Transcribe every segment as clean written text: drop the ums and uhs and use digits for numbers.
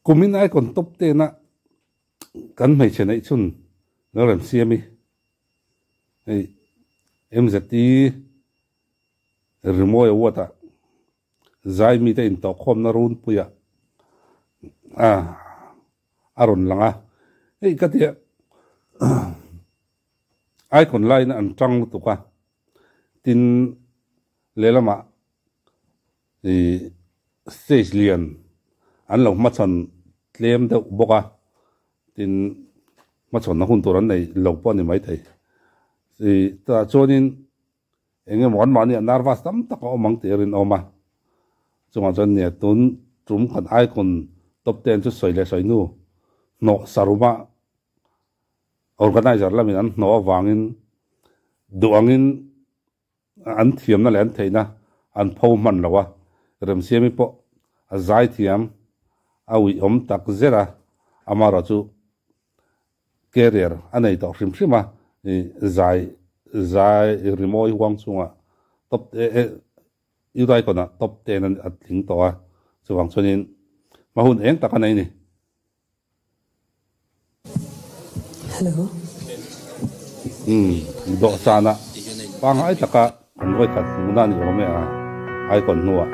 kumin ai kon top te na kan mai chenai chun ngaram siami ei MZT rimoy wata zai mi te in to khom na run puya aron langa ei katia ai kon lai na an tang tu ka tin lelama stage lian an lo ma chon tlem de boka tin ma chon na hun toran nei lo po ni mai thei ta chonin enge mon mani nervous tam tak o mang terin oma chunga chon ne tun tum khan ai kon top 10 chu soile soinu no saruma organizer lamin an no wangin duangin an thiam na len theina an pho man lawa rem siami po azai thiam awi om tak zera amara chu career anei to hrim hrima zai rimoi wang chunga top idai kona top 10 an atling to a chuwang chunin mahun eng takanai ni hello do sana pangai taka anwai khat muna ni ome a ai kon nuwa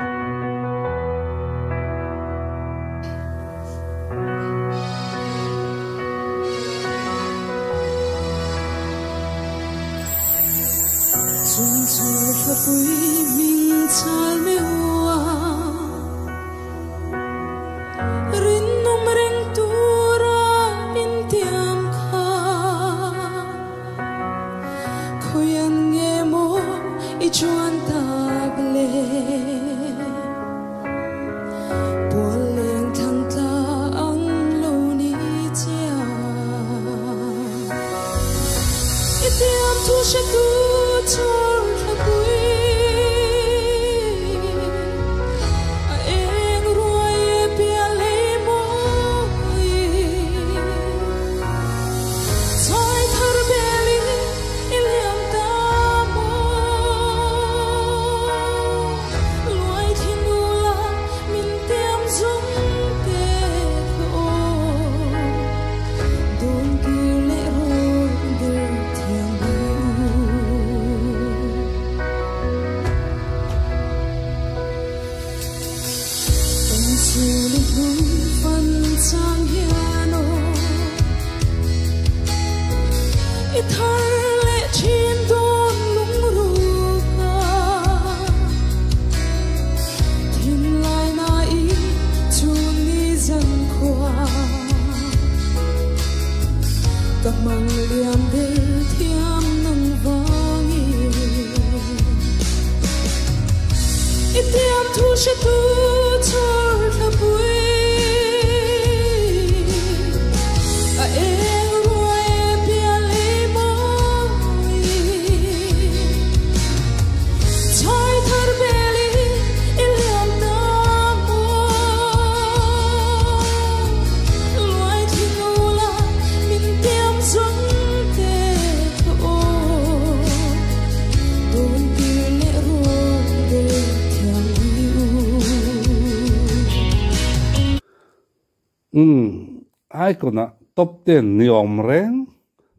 ai kona top 10 ni om reng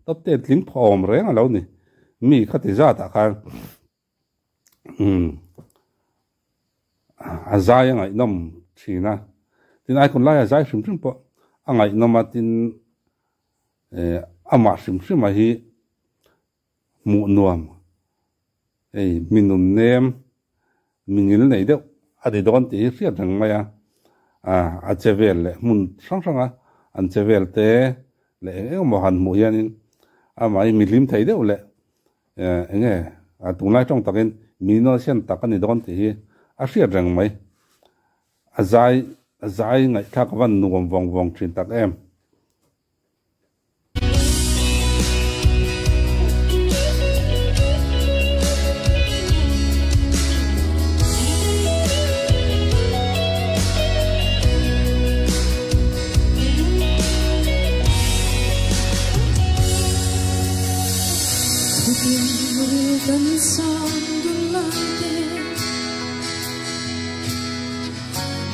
top 10 tling phom reng alo ni mi khati za ta khan azai ngai nom thina tin ai kon lai azai shim shim po angai noma tin ama shim shim hi mu nuam ei minun nem mingil nei de adi don ti riat rang maya a chevel le mun sang sanga an chevel te le mo han mu yanin amai milim thei de le enge a tunglai tong takin mino sian takani don ti a riat rang mai azai ngai thak van nuam wong wong thin tak em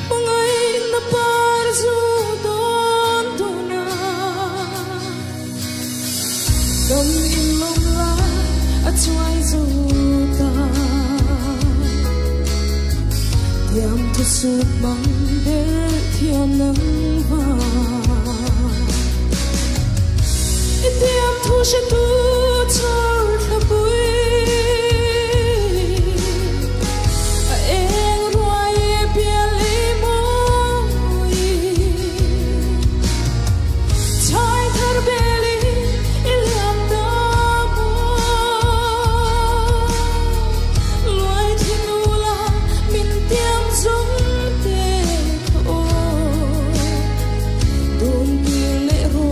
Pangai na parzu do zuta tiam thu sut mang der thiam nang va tiam thu she tu chor tha pui eng roi pia li moi chai thar beli ilam da mo loi thinula min tiam zum te tho don ki le ro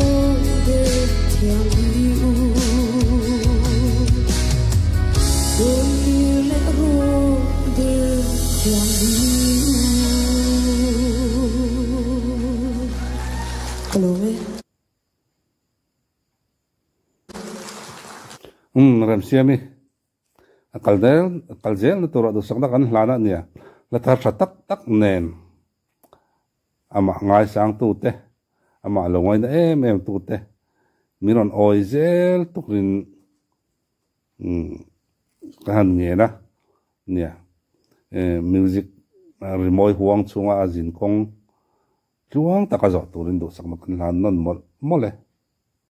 de thiam liu don ki le ro de thiam liu hello ram siami kalzel na tura dusak na kan hlana niya la tar sa tak nen ama ngai sang tu te ama longoi na em tu te miron oizel tukrin kan nge na niya music rimoi huang chunga azin kong chuang takazo turin dusak na kan hlan non mole